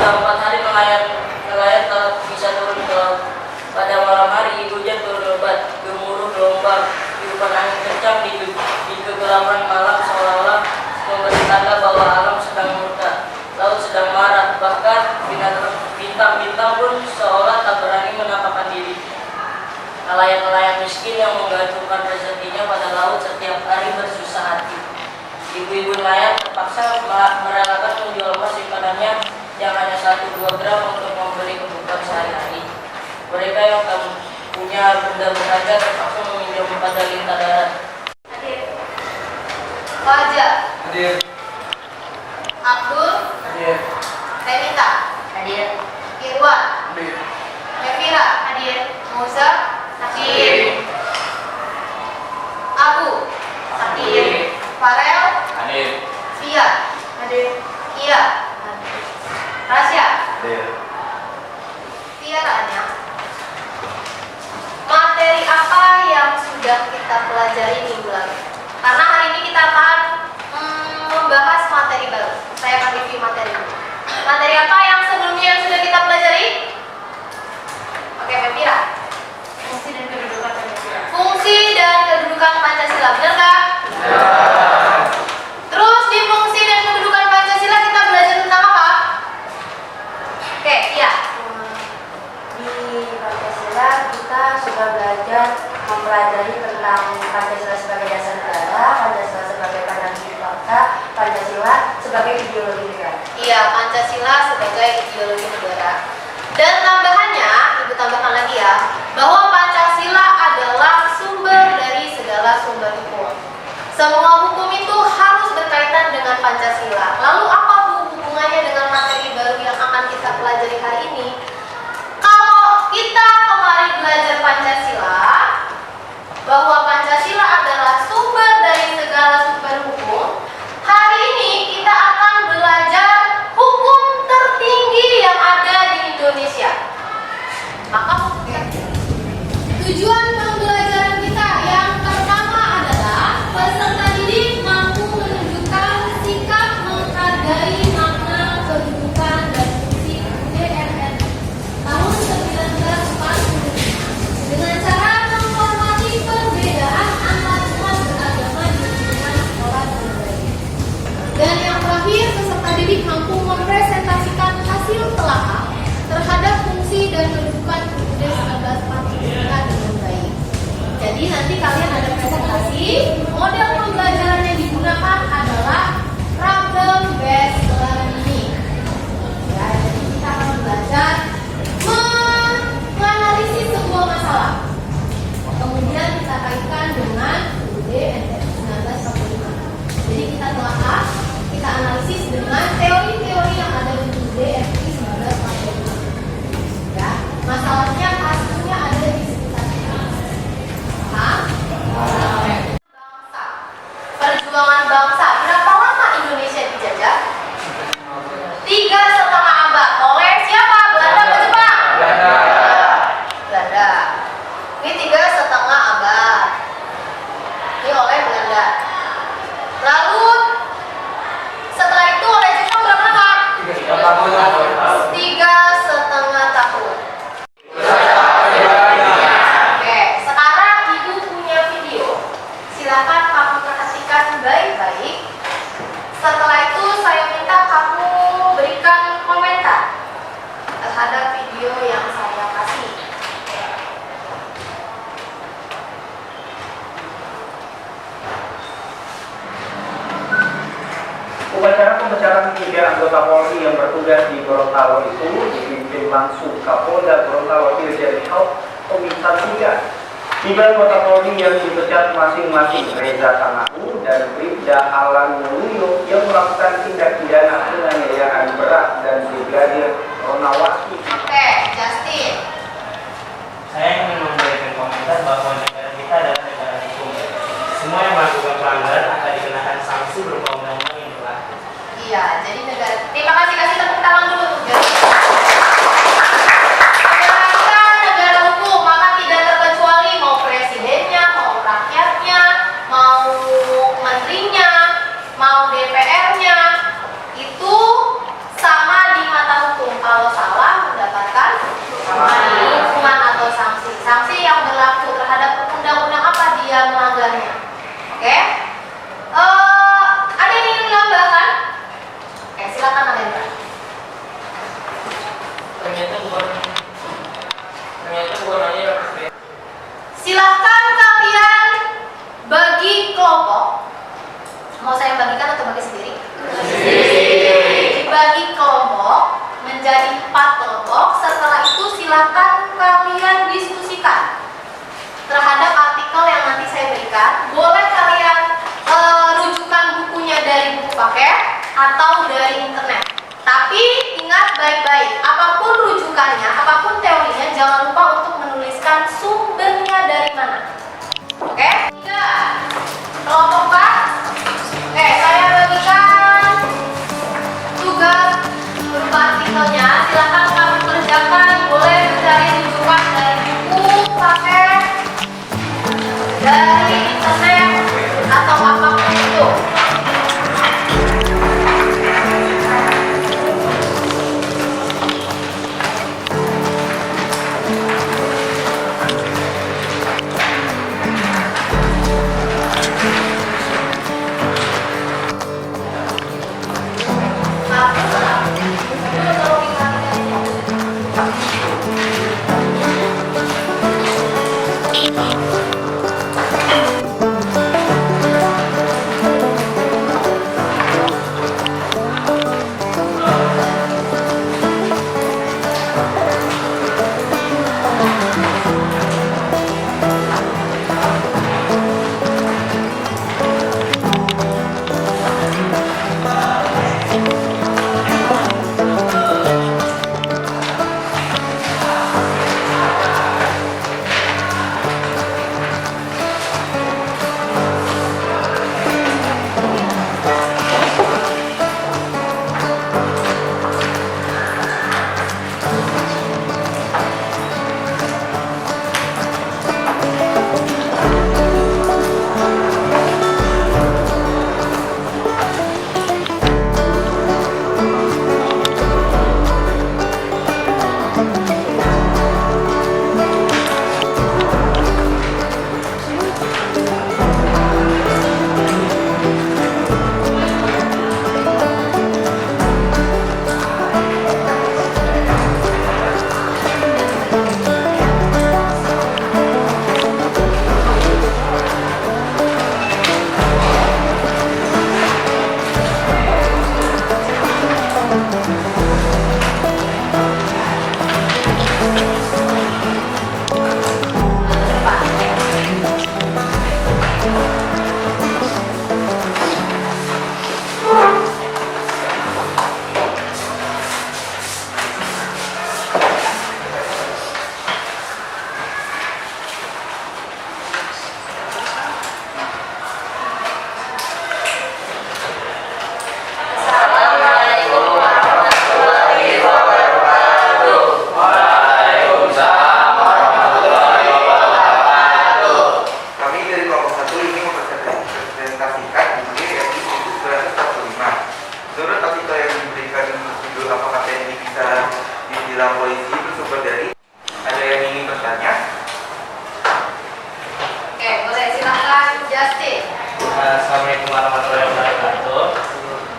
sudah 4 hari nelayan tak bisa turun ke laut. Pada malam hari hujan turun lebat, gemuruh gelombang, tiupan angin kencang di kegelapan malam seolah-olah memberi tanda bahwa alam sedang murka. Laut sedang marah, bahkan bintang-bintang pun seolah tak berani menampakkan diri. Nelayan-nelayan miskin yang menggantungkan rezekinya pada laut setiap hari bersusah hati. Ibu-ibu nelayan terpaksa merelakan menjual emas simpanannya yang hanya 1-2 gram untuk membeli kebutuhan sehari-hari. Mereka yang tak punya benda berharga terpaksa meminjam pada lintah darat. Hadir. Fajar. Hadir. Abdul. Hadir. Renita. Hadir. Irwan. Hadir. Evira. Hadir. Musa. Hadir. Abu. Hadir. Farel. Hadir. Fia. Hadir. Iya. Rasya. Hadir. Tiaranya. Materi apa yang sudah kita pelajari minggu lalu? Karena hari ini kita akan membahas materi baru. Saya akan review materi ini. Materi apa yang sebelumnya yang sudah kita pelajari? Oke, Fira. Fungsi dan kedudukan Pancasila. Fungsi dan kedudukan Pancasila, benar nggak? Terus di fungsi dan kedudukan Pancasila kita belajar tentang apa? Oke, iya. Di Pancasila kita sudah belajar mempelajari tentang Pancasila sebagai dasar negara, Pancasila sebagai pandangan hidup bangsa, Pancasila sebagai ideologi negara. Iya, Pancasila sebagai ideologi negara. Dan tambahannya, Ibu tambahkan lagi ya, bahwa Pancasila adalah sumber dari segala sumber hukum. Semua hukum itu harus berkaitan dengan Pancasila. Lalu apa hubungannya dengan materi baru yang akan kita pelajari hari ini? Kalau kita kemarin belajar Pancasila, bahwa Pancasila adalah sumber dari segala sumber hukum, hari ini kita akan belajar hukum tertinggi yang ada di Indonesia. Maka tujuan pembelajaran kita yang pertama adalah peserta didik mampu menunjukkan sikap menghargai makna kedudukan dan fungsi UDMRI tahun 1945 dengan cara menghormati perbedaan antar umat beragama di lingkungan sekolah dan budaya. Dan yang terakhir, peserta didik mampu mempresentasikan hasil telah terhadap fungsi dan kedudukan UUD 1945 dengan baik. Jadi nanti kalian ada presentasi, model pembelajaran yang digunakan adalah problem based learning. Ya, jadi kita akan belajar menganalisis sebuah masalah. Kemudian kita kaitkan dengan UUD 1945. Jadi kita telah kita analisis dengan teori-teori yang ada di UUD 1945. Ya, masalahnya kasusnya ada di sekitar kita. Paham? Bangsa. Perjuangan bangsa. Berapa lama Indonesia dijajah? 3,5 abad. Oleh siapa? Belanda atau Jepang? Belanda. Ini 3,5 abad. Ini oleh Belanda. Lalu setelah itu oleh Jepang berapa lama? 3,5 tahun. Oke, sekarang Ibu punya video. Silakan kamu perhatikan baik-baik. Setelah itu saya minta kamu berikan komentar terhadap video yang saya kasih. Upacara pemecatan 3 anggota Polri yang bertugas di Gorontalo itu dipimpin langsung Kapolda Gorontalo Irjen Komisar 3. 3 anggota Polri yang dipecat masing-masing Reza Tanahu dan Bribda Alan Mulyo yang melakukan tindak pidana penganiayaan berat dan Brigadir Ronawaski. Oke, Justin. Saya ingin memberikan komentar bahwa negara kita adalah negara hukum. Semua yang melakukan pelanggaran akan dikenakan sanksi berupa undang-undang yang berlaku. Iya, jadi negara. Terima kasih, kasih tepuk tangan dulu untuk Justin. Negara kita negara hukum, maka tidak terkecuali mau presidennya, mau rakyatnya, mau menterinya, mau DPR-nya, itu sama di mata hukum. menjadi 4 kelompok. Setelah itu silakan kalian diskusikan terhadap artikel yang nanti saya berikan. Boleh kalian rujukan bukunya dari buku paket atau dari internet. Tapi ingat baik-baik, apapun rujukannya, apapun teorinya, jangan lupa untuk menuliskan sumbernya dari mana. Oke? 3. Kelompok 4. Saya bagikan tugas berupa artikelnya. Silakan kamu kerjakan. Boleh mencari rujukan dari buku paket, dari internet, atau apapun itu. Assalamualaikum warahmatullahi wabarakatuh.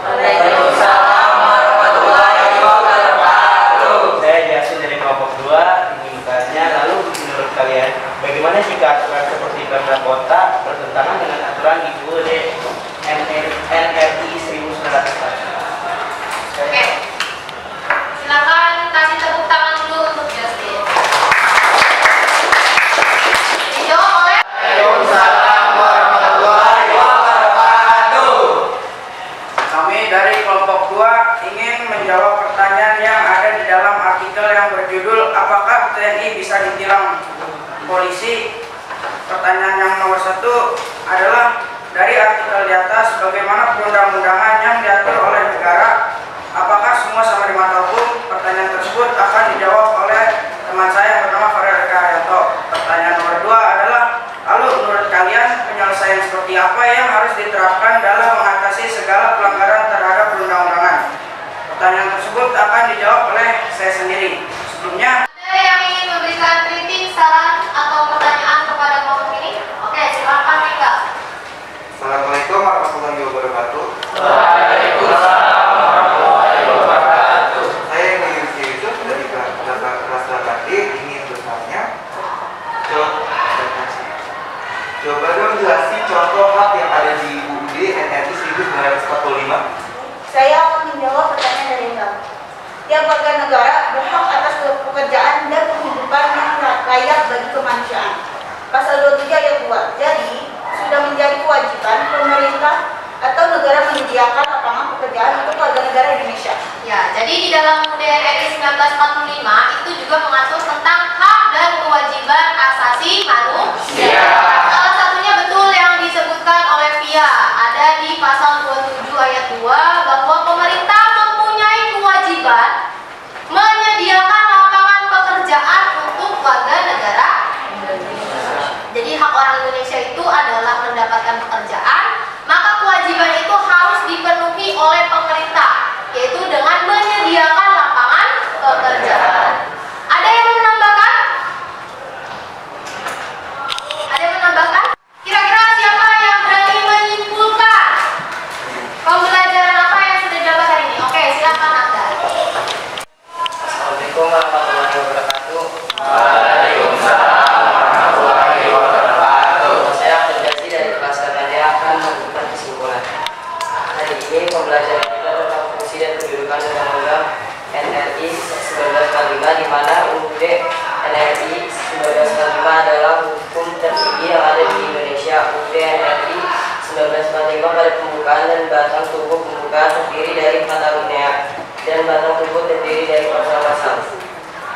Waalaikumsalam warahmatullahi wabarakatuh. Saya Jasin dari kelompok 2. Ini bertanya, lalu menurut kalian bagaimana jika aturan seperti Perda Kota bertentangan dengan aturan di UUD NRI 1944? Oke. Silakan kasih tepuk tangan dulu untuk Justin. Dijawab oleh Waalaikumsalam warahmatullahi wabarakatuh. Kami dari kelompok 2 ingin menjawab pertanyaan yang ada di dalam artikel yang berjudul apakah TNI bisa ditilang polisi? Pertanyaan yang nomor 1 adalah dari artikel di atas, bagaimana perundang-undangan yang diatur oleh negara? Apakah semua sama di mata hukum? Pertanyaan tersebut akan dijawab oleh teman saya yang bernama Farel Eka Haryanto. Pertanyaan nomor 2 adalah, lalu menurut kalian penyelesaian seperti apa yang harus diterapkan dalam mengatasi segala pelanggaran terhadap perundang-undangan? Pertanyaan tersebut akan dijawab oleh saya sendiri. Sebelumnya, ada yang ingin memberikan kritik, saran, atau pertanyaan kepada kelompok ini? Oke, silakan Mika. Assalamualaikum warahmatullahi wabarakatuh. Waalaikumsalam warahmatullahi wabarakatuh. Saya Yunus Yusuf dari kelas 8D ingin bertanya. Coba dong jelasin contoh hak yang ada di UUD NRI 1945. Saya akan menjawab pertanyaan dari Mbak. Tiap warga negara Jadi di dalam UUD RI 1945 itu juga mengatur tentang hak dan kewajiban asasi manusia. Salah satunya betul yang disebutkan oleh Via, ada di pasal 27 ayat 2 bahwa pemerintah mempunyai kewajiban menyediakan lapangan pekerjaan untuk warga negara Indonesia. Jadi hak orang Indonesia itu adalah mendapatkan pekerjaan, maka kewajiban itu harus dipenuhi oleh pemerintah, yaitu dengan menyediakan lapangan pekerjaan. Ada yang mau menambahkan? Ada yang menambahkan? Kira-kira siapa yang berani menyimpulkan pembelajaran apa yang sudah didapat hari ini? Oke, silakan Anda. Assalamualaikum warahmatullahi wabarakatuh. Waalaikumsalam warahmatullahi wabarakatuh. Saya Abdul Ghazali dari kelas Karya akan memberikan kesimpulan. Hari ini pembelajaran kita tentang fungsi dan kedudukan Undang-Undang NRI 1945, di mana UUD NRI 1945 adalah hukum tertinggi yang ada di Indonesia. UUD NRI 1945 pada pembukaan dan batang tubuh pembukaan terdiri dari 4 alinea dan batang tubuh terdiri dari pasal-pasal.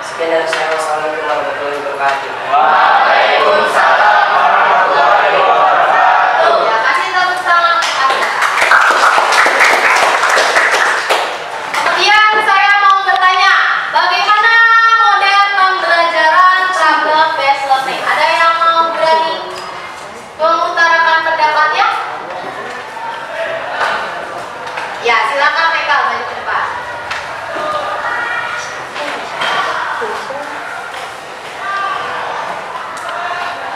Sekian dari saya. Wassalamualaikum warahmatullahi wabarakatuh. Waalaikumsalam warahmatullahi wabarakatuh. Ya, kasih tepuk tangan Anda. Kemudian saya mau bertanya, bagaimana model pembelajaran trouble based learning? Ada yang mau berani mengutarakan pendapatnya? Ya, silakan Meka maju ke depan.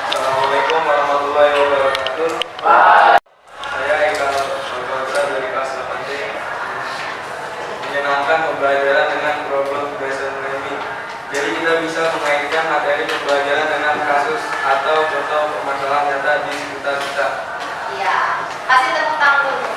Assalamualaikum warahmatullahi wabarakatuh. Saya Eka Nurfasa dari kelas 8C. Menyenangkan pembelajaran dengan problem based learning. Jadi kita bisa mengaitkan materi pembelajaran dengan kasus atau contoh permasalahan nyata di sekitar kita. Iya, kasih tepuk tangan dulu.